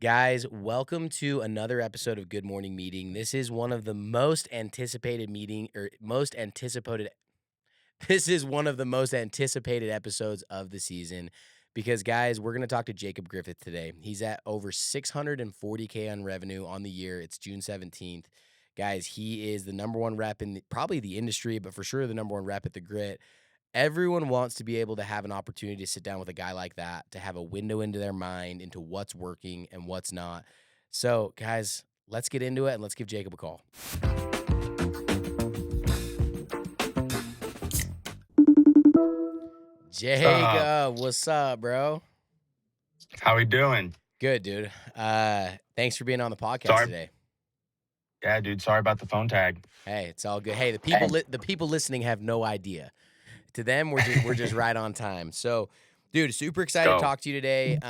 Guys, welcome to another episode of Good Morning Meeting. This is one of the most anticipated this is one of the most anticipated episodes of the season because guys, we're going to talk to Jacob Griffith today. He's at over 640K on revenue on the year. It's June 17th. Guys, he is the number one rep in probably the industry, but for sure the number one rep at the Grit. Everyone wants to be able to have an opportunity to sit down with a guy like that, to have a window into their mind, into what's working and what's not. So, guys, let's get into it and let's give Jacob a call. Jacob, what's up, bro? How we doing? Good, dude. Thanks for being on the podcast Sorry. today. Yeah, dude. Sorry about the phone tag. Hey, it's all good. Hey, the people listening have no idea. To them, we're just right on time. So, dude, super excited to Go. talk to you today.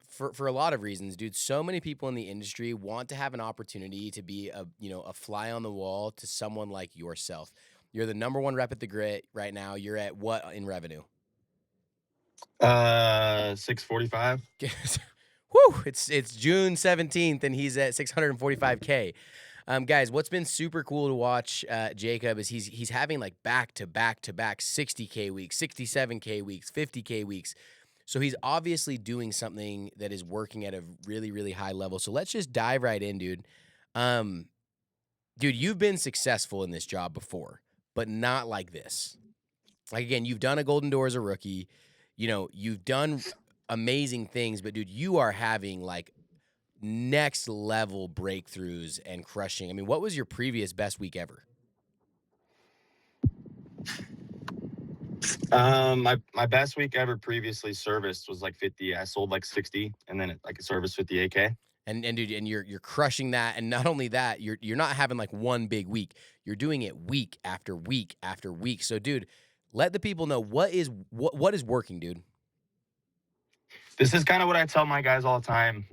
For a lot of reasons, dude. So many people in the industry want to have an opportunity to be a fly on the wall to someone like yourself. You're the number one rep at the Grit right now. You're at what in revenue? 645. Whew, it's June 17th and he's at 645K. Guys, what's been super cool to watch Jacob is he's having like back to back 60K weeks, 67K weeks, 50K weeks. So he's obviously doing something that is working at a really, really high level. So let's just dive right in, dude. Dude, you've been successful in this job before, but not like this. Like, again, you've done a Golden Door as a rookie. You've done amazing things, but dude, you are having like next level breakthroughs and crushing. I mean, what was your previous best week ever? My best week ever previously serviced was like 50. I sold like 60, and then I serviced 58K. And dude, and you're crushing that. And not only that, you're not having like one big week. You're doing it week after week after week. So, dude, let the people know what is working, dude. This is kind of what I tell my guys all the time.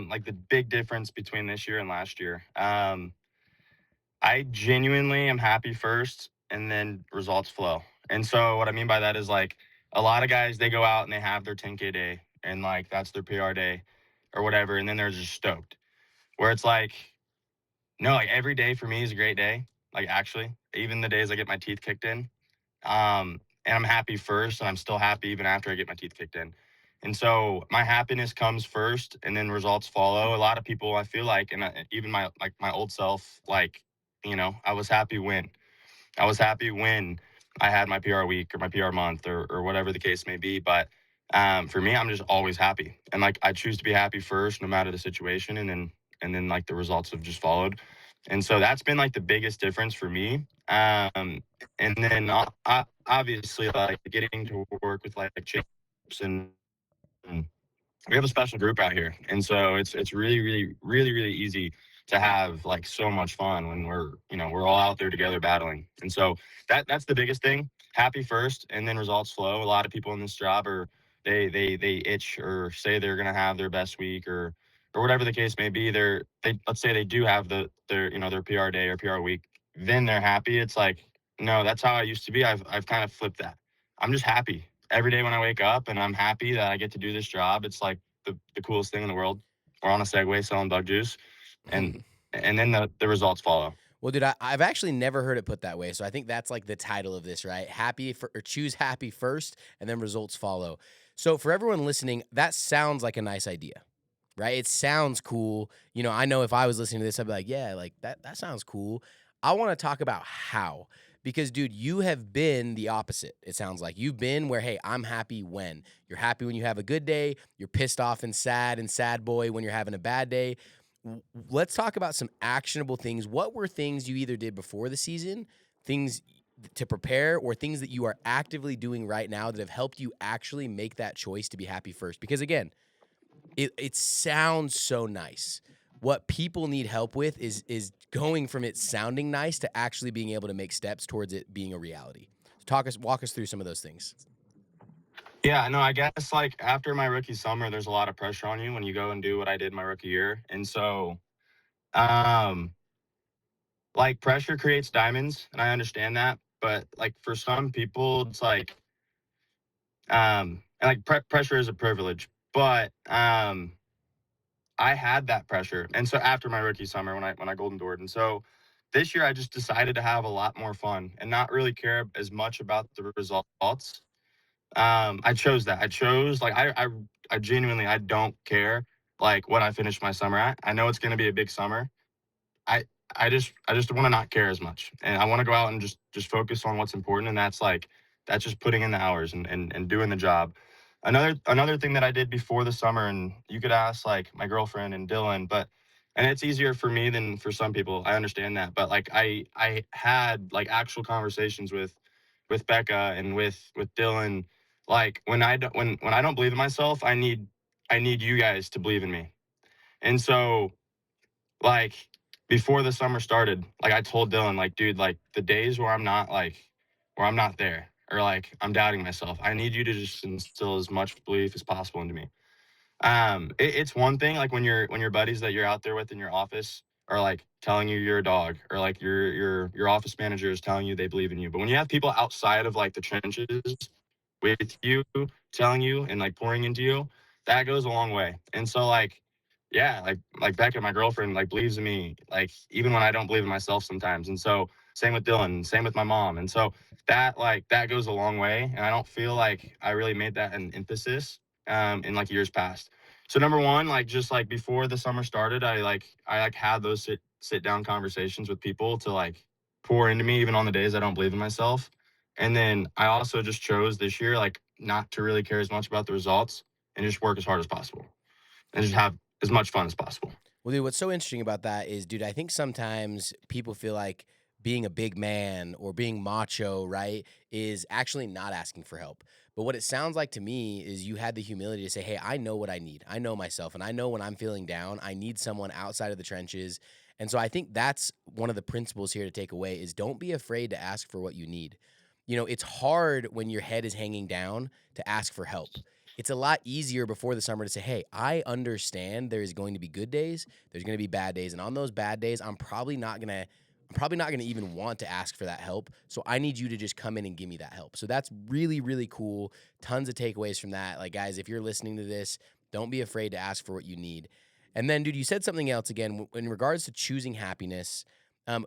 Like the big difference between this year and last year. I genuinely am happy first, and then results flow. And so what I mean by that is like a lot of guys, they go out and they have their 10K day, and like that's their PR day or whatever, and then they're just stoked. Where it's like, no, like every day for me is a great day. Like actually, even the days I get my teeth kicked in, and I'm happy first, and I'm still happy even after I get my teeth kicked in. And so my happiness comes first, and then results follow. A lot of people, I feel like, and even my old self, like, I was happy when I had my PR week or my PR month or whatever the case may be. But for me, I'm just always happy, and like I choose to be happy first, no matter the situation, and then like the results have just followed. And so that's been like the biggest difference for me. And then obviously like getting to work with like champs, and we have a special group out here, and so it's really really really really easy to have like so much fun when we're all out there together battling. And so that's the biggest thing. Happy first, and then results flow. A lot of people in this job are they itch or say they're gonna have their best week or whatever the case may be. They let's say they do have their PR day or PR week, then they're happy. It's like, no, that's how I used to be. I've kind of flipped that. I'm just happy every day when I wake up, and I'm happy that I get to do this job. It's like the coolest thing in the world. We're on a Segway selling bug juice, and then the results follow. Well, dude, I've actually never heard it put that way. So I think that's like the title of this, right? Or choose happy first, and then results follow. So for everyone listening, that sounds like a nice idea, right? It sounds cool. I know if I was listening to this, I'd be like, yeah, like that sounds cool. I want to talk about how, because dude, you have been the opposite. It sounds like you've been where, hey, I'm happy when you're happy when you have a good day. You're pissed off and sad boy when you're having a bad day. Let's talk about some actionable things. What were things you either did before the season, things to prepare, or things that you are actively doing right now that have helped you actually make that choice to be happy first? Because again, it sounds so nice. What people need help with is going from it sounding nice to actually being able to make steps towards it being a reality. Walk us through some of those things. Yeah, no, I guess like after my rookie summer, there's a lot of pressure on you when you go and do what I did my rookie year. And so, um, like pressure creates diamonds, and I understand that. But like for some people, it's like, and like pressure is a privilege. But I had that pressure. And so after my rookie summer when I golden doored. And so this year I just decided to have a lot more fun and not really care as much about the results. I chose that. I chose like I genuinely I don't care like what I finished my summer at. I know it's gonna be a big summer. I I just want to not care as much, and I want to go out and just focus on what's important, and that's just putting in the hours and doing the job. Another thing that I did before the summer, and you could ask like my girlfriend and Dylan, but and it's easier for me than for some people. I understand that, but like I had like actual conversations with Becca and with Dylan. Like when I don't believe in myself, I need you guys to believe in me, and so like before the summer started, like I told Dylan, like, dude, like the days where I'm not there or like I'm doubting myself, I need you to just instill as much belief as possible into me. It's one thing like when your buddies that you're out there with in your office are like telling you you're a dog, or like your office manager is telling you they believe in you. But when you have people outside of like the trenches with you, telling you and like pouring into you, that goes a long way. And so like, yeah, like Becca, my girlfriend, like believes in me, like even when I don't believe in myself sometimes. And so same with Dylan, same with my mom. And so that goes a long way. And I don't feel like I really made that an emphasis in like years past. So number one, like just like before the summer started, I like had those sit down conversations with people to like pour into me even on the days I don't believe in myself. And then I also just chose this year like not to really care as much about the results and just work as hard as possible and just have as much fun as possible. Well, dude, what's so interesting about that is, dude, I think sometimes people feel like being a big man or being macho, right, is actually not asking for help. But what it sounds like to me is you had the humility to say, hey, I know what I need. I know myself. And I know when I'm feeling down, I need someone outside of the trenches. And so I think that's one of the principles here to take away is don't be afraid to ask for what you need. You know, it's hard when your head is hanging down to ask for help. It's a lot easier before the summer to say, "Hey, I understand there is going to be good days, there's going to be bad days, and on those bad days, I'm probably not going to even want to ask for that help. So I need you to just come in and give me that help." So that's really really cool. Tons of takeaways from that. Like guys, if you're listening to this, don't be afraid to ask for what you need. And then dude, you said something else again in regards to choosing happiness.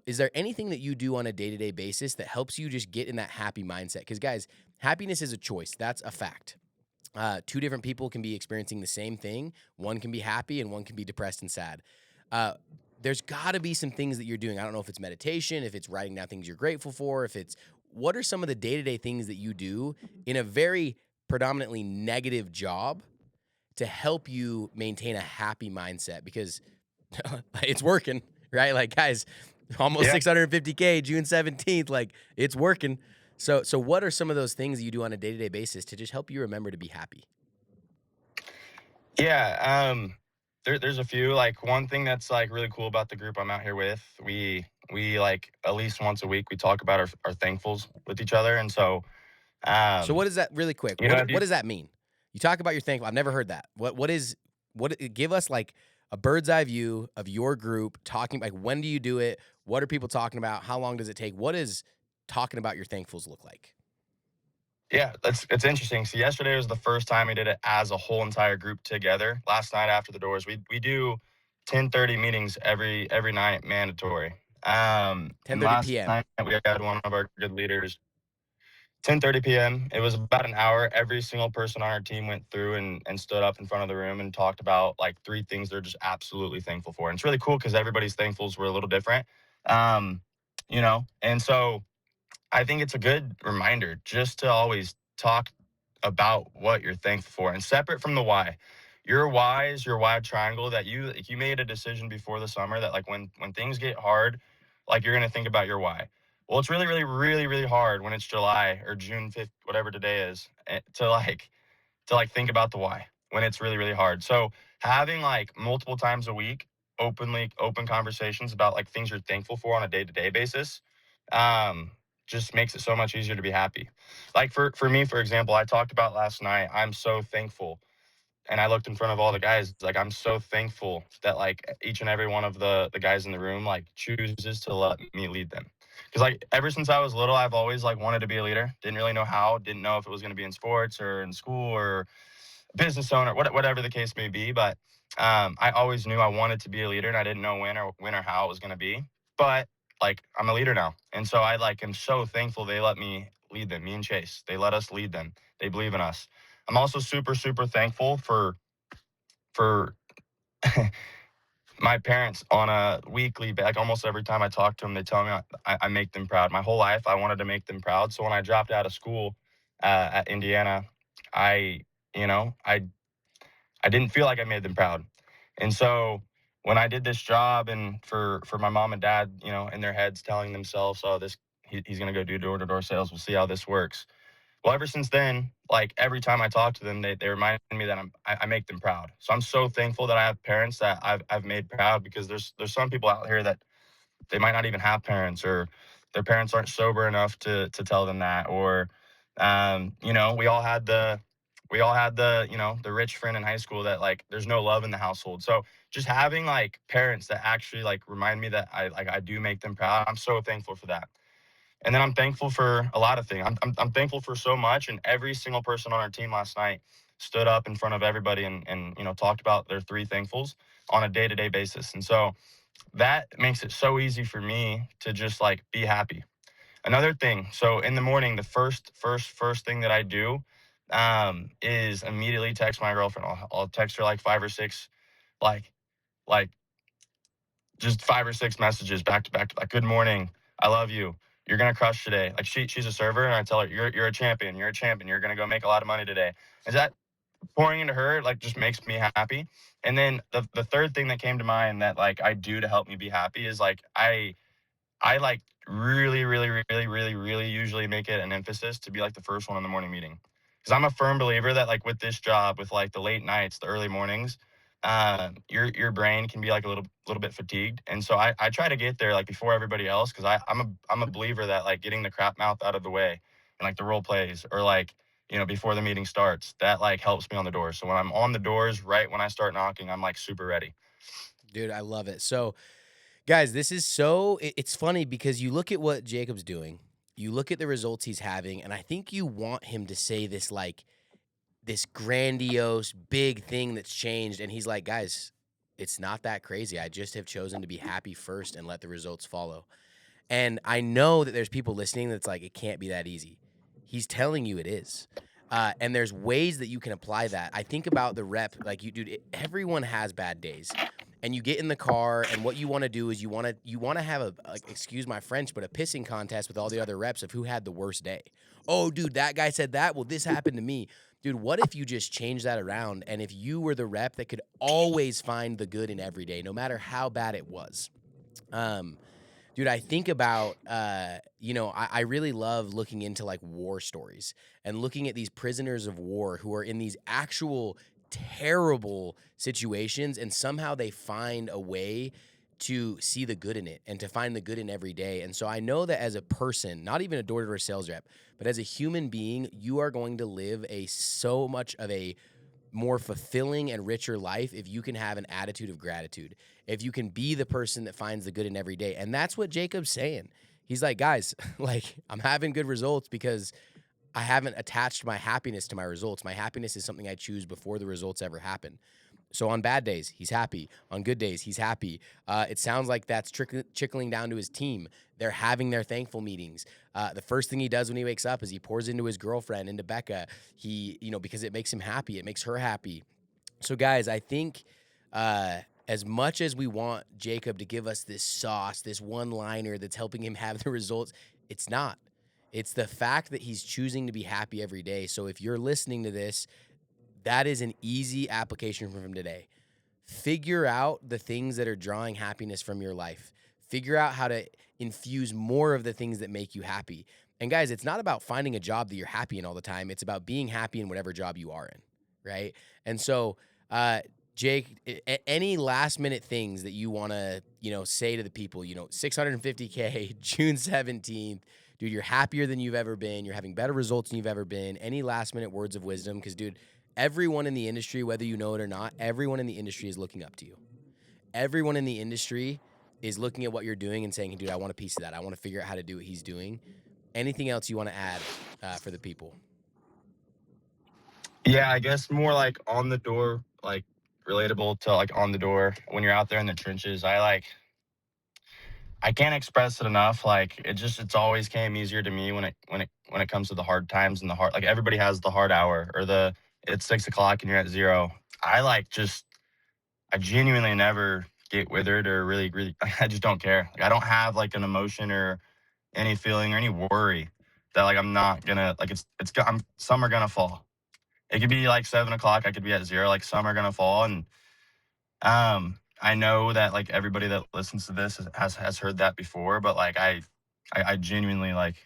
Is there anything that you do on a day-to-day basis that helps you just get in that happy mindset? Because guys, happiness is a choice. That's a fact. Two different people can be experiencing the same thing. One can be happy and one can be depressed and sad. Uh, there's got to be some things that you're doing. I don't know if it's meditation, if it's writing down things you're grateful for, if it's what are some of the day to day things that you do in a very predominantly negative job to help you maintain a happy mindset because it's working, right? Like, guys, almost Yeah. 650K, June 17th, like it's working. So what are some of those things that you do on a day to day basis to just help you remember to be happy? Yeah. There's a few. Like one thing that's like really cool about the group I'm out here with, we like at least once a week we talk about our thankfuls with each other. And so So um, what is that really quick? you know, if What you does that mean? You talk about your thankful. I've never heard that. What is what give us like a bird's eye view of your group talking like when do you do it? What are people talking about? How long does it take? What is talking about your thankfuls look like? yeah, that's it's interesting. So yesterday was the first time we did it as a whole entire group together. Last night after the doors, we do 10:30 meetings every night mandatory. And 10:30 last p.m. night we had one of our good leaders 10:30 p.m. It was about an hour. Every single person on our team went through and stood up in front of the room and talked about like three things they're just absolutely thankful for. And it's really cool because everybody's thankfuls were a little different. Um, and so I think it's a good reminder just to always talk about what you're thankful for and separate from the why. Your why is your why triangle that you made a decision before the summer that like when things get hard, like you're gonna think about your why. Well, it's really, really, really, really hard when it's July or June 5th, whatever today is, to like think about the why when it's really, really hard. So having like multiple times a week open conversations about like things you're thankful for on a day-to-day basis um just makes it so much easier to be happy. Like for me, for example, I talked about last night, I'm so thankful, and I looked in front of all the guys, like I'm so thankful that like each and every one of the guys in the room like chooses to let me lead them. Because like ever since I was little, I've always like wanted to be a leader. Didn't really know how. Didn't know if it was going to be in sports or in school or business owner, whatever the case may be. But I always knew I wanted to be a leader, and I didn't know when or how it was going to be. But like I'm a leader now, and so I like am so thankful they let me lead them. Me and Chase, they let us lead them. They believe in us. I'm also super thankful for my parents on a weekly, like almost every time I talk to them, they tell me I make them proud. My whole life, I wanted to make them proud. So when I dropped out of school at Indiana, I, you know, I didn't feel like I made them proud. And so when I did this job, and for my mom and dad, in their heads telling themselves, "Oh, he's gonna go do door to door sales. We'll see how this works." Well, ever since then, like every time I talk to them, they remind me that I make them proud. So I'm so thankful that I have parents that I've made proud, because there's some people out here that they might not even have parents, or their parents aren't sober enough to tell them that, or we all had the the rich friend in high school that like there's no love in the household. So just having like parents that actually like remind me that I do make them proud, I'm so thankful for that. And then I'm thankful for a lot of things. I'm thankful for so much. And every single person on our team last night stood up in front of everybody and talked about their three thankfuls on a day-to-day basis. And so that makes it so easy for me to just like be happy. Another thing, so in the morning, the first thing that I do is immediately text my girlfriend. I'll text her like five or six, like like just five or six messages back to back, like, "Good morning, I love you, you're gonna crush today." Like she's a server, and I tell her, "You're a champion, you're a champion, you're gonna go make a lot of money today." Is that pouring into her like just makes me happy. And then the third thing that came to mind that like I do to help me be happy is like I like really usually make it an emphasis to be like the first one in the morning meeting. Because I'm a firm believer that like with this job, with like the late nights, the early mornings, your brain can be like a little bit fatigued. And so I try to get there like before everybody else, because I'm a believer that like getting the crap mouth out of the way, and like the role plays, or like before the meeting starts, that like helps me on the door. So when I'm on the doors, right when I start knocking, I'm like super ready. Dude, I love it. So, guys, this is so it's funny because you look at what Jacob's doing, you look at the results he's having, and I think you want him to say this like this grandiose big thing that's changed, and he's like, "Guys, it's not that crazy. I just have chosen to be happy first and let the results follow." And I know that there's people listening that's like, it can't be that easy. He's telling you it is. And there's ways that you can apply that. I think about the rep, like you, dude. Everyone has bad days, and you get in the car, and what you want to do is you want to have a like, excuse my French, but a pissing contest with all the other reps of who had the worst day. Oh, dude, that guy said that. Well, this happened to me, dude. What if you just change that around, and if you were the rep that could always find the good in every day, no matter how bad it was. Um, Dude, I think about, I really love looking into like war stories and looking at these prisoners of war who are in these actual terrible situations, and somehow they find a way to see the good in it and to find the good in every day. And so I know that as a person, not even a door to door sales rep, but as a human being, you are going to live a so much of a more fulfilling and richer life if you can have an attitude of gratitude. If you can be the person that finds the good in every day. And that's what Jacob's saying. He's like, guys, like I'm having good results because I haven't attached my happiness to my results. My happiness is something I choose before the results ever happen. So on bad days, he's happy. On good days, he's happy. It sounds like that's trickling down to his team. They're having their thankful meetings. The first thing he does when he wakes up is he pours into his girlfriend, into Becca. Because it makes him happy. It makes her happy. So, guys, I think as much as we want Jacob to give us this sauce, this one liner that's helping him have the results, it's not. It's the fact that he's choosing to be happy every day. So, if you're listening to this, that is an easy application from today. Figure out the things that are drawing happiness from your life. Figure out how to infuse more of the things that make you happy. And guys, it's not about finding a job that you're happy in all the time. It's about being happy in whatever job you are in, right? And so, uh, Jake, any last minute things that you want to, say to the people, 650K, June 17th, dude, you're happier than you've ever been. You're having better results than you've ever been. Any last minute words of wisdom? Because, dude, everyone in the industry, whether you know it or not, everyone in the industry is looking up to you. Everyone in the industry is looking at what you're doing and saying, dude, I want a piece of that. I want to figure out how to do what he's doing. Anything else you want to add for the people? Yeah, I guess more like on the door, like relatable to like on the door when you're out there in the trenches. I can't express it enough. Like it's always came easier to me when it comes to the hard times and the hard, like everybody has the hard hour or the it's 6 o'clock and you're at zero. I like just I genuinely never get withered or really I just don't care. Like I don't have like an emotion or any feeling or any worry that like I'm not gonna like I'm some are gonna fall. It could be like 7 o'clock. I could be at zero. Like some are gonna fall, and I know that like everybody that listens to this has heard that before, but like I genuinely like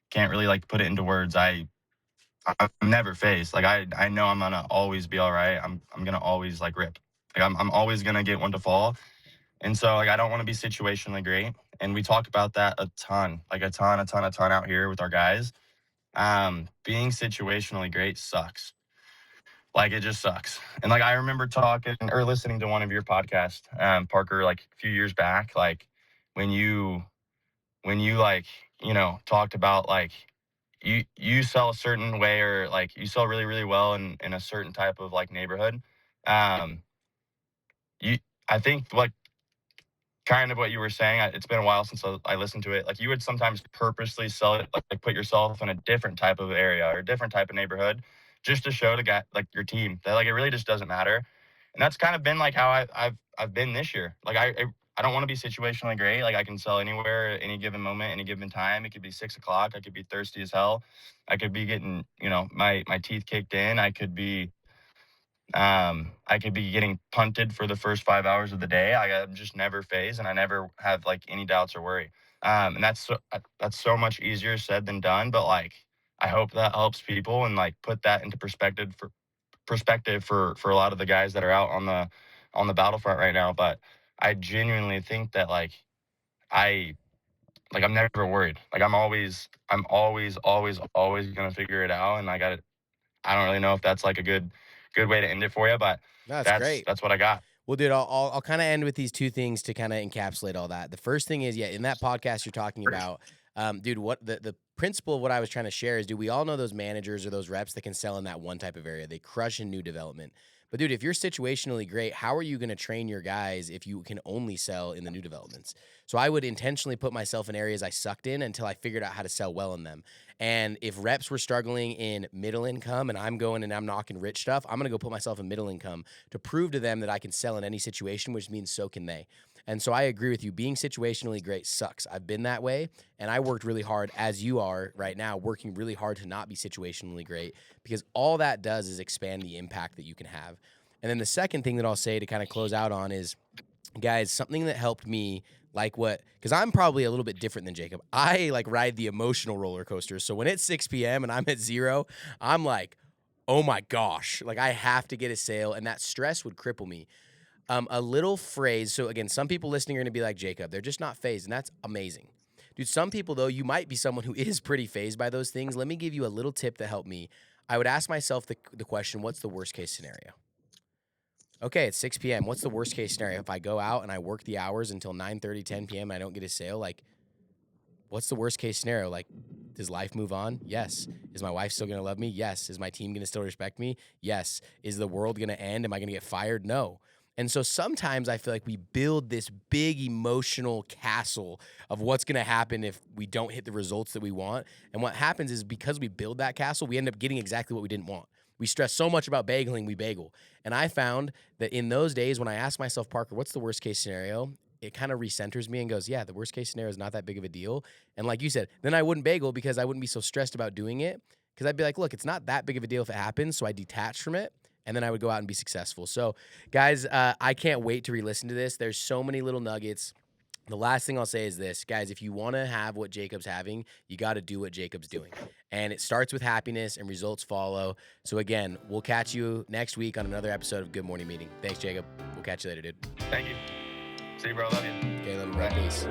can't really like put it into words. I'm never phased. Like I know I'm gonna always be all right. I'm gonna always like rip. Like I'm always gonna get one to fall, and so like I don't want to be situationally great. And we talk about that a ton, like a ton out here with our guys. Being situationally great sucks. Like it just sucks. And like I remember talking or listening to one of your podcasts, Parker, like a few years back, like when you like, talked about like you sell a certain way or like you sell really, really well in a certain type of like neighborhood. Um you I think like kind of what you were saying. It's been a while since I listened to it. Like you would sometimes purposely sell it, like put yourself in a different type of area or a different type of neighborhood, just to show the guy, like your team, that like it really just doesn't matter. And that's kind of been like how I've been this year. Like I don't want to be situationally great. Like I can sell anywhere at any given moment, any given time. It could be 6 o'clock. I could be thirsty as hell. I could be getting my teeth kicked in. I could be getting punted for the first 5 hours of the day. I'm just never phased, and I never have like any doubts or worry. And that's so much easier said than done. But like, I hope that helps people and like put that into perspective for a lot of the guys that are out on the battlefront right now. But I genuinely think that I I'm never worried. Like I'm always gonna figure it out, and I don't really know if that's like a good way to end it for you, but That's that's great. that's what I got. Well, dude, I'll kind of end with these two things to kind of encapsulate all that. The first thing is, yeah, in that podcast you're talking about, dude, what the principle of what I was trying to share is, dude, we all know those managers or those reps that can sell in that one type of area. They crush in new development. But dude, if you're situationally great, how are you going to train your guys if you can only sell in the new developments? So I would intentionally put myself in areas I sucked in until I figured out how to sell well in them. And if reps were struggling in middle income and I'm going and I'm knocking rich stuff, I'm going to go put myself in middle income to prove to them that I can sell in any situation, which means so can they. And so I agree with you. Being situationally great sucks. I've been that way, and I worked really hard, as you are right now, working really hard to not be situationally great, because all that does is expand the impact that you can have. And then the second thing that I'll say to kind of close out on is, guys, something that helped me, like what, because I'm probably a little bit different than Jacob. I like ride the emotional roller coaster. So when it's 6 p.m. and I'm at zero, I'm like, oh my gosh, like I have to get a sale, and that stress would cripple me. A little phrase. So again, some people listening are going to be like, Jacob, they're just not phased, and that's amazing. Dude, some people though, you might be someone who is pretty phased by those things. Let me give you a little tip that helped me. I would ask myself the question, what's the worst case scenario? Okay, it's 6 p.m. What's the worst case scenario? If I go out and I work the hours until 9:30, 10 p.m. and I don't get a sale, like, what's the worst case scenario? Like, does life move on? Yes. Is my wife still going to love me? Yes. Is my team going to still respect me? Yes. Is the world going to end? Am I going to get fired? No. And so sometimes I feel like we build this big emotional castle of what's going to happen if we don't hit the results that we want. And what happens is, because we build that castle, we end up getting exactly what we didn't want. We stress so much about bageling, we bagel. And I found that in those days when I asked myself, Parker, what's the worst case scenario? It kind of recenters me and goes, yeah, the worst case scenario is not that big of a deal. And like you said, then I wouldn't bagel because I wouldn't be so stressed about doing it, because I'd be like, look, it's not that big of a deal if it happens. So I detach from it, and then I would go out and be successful. So guys, I can't wait to re-listen to this. There's so many little nuggets. The last thing I'll say is this, guys, if you want to have what Jacob's having, you got to do what Jacob's doing. And it starts with happiness, and results follow. So again, we'll catch you next week on another episode of Good Morning Meeting. Thanks, Jacob. We'll catch you later, dude. Thank you. See you, bro. Love you. Okay, love you, bro. Peace.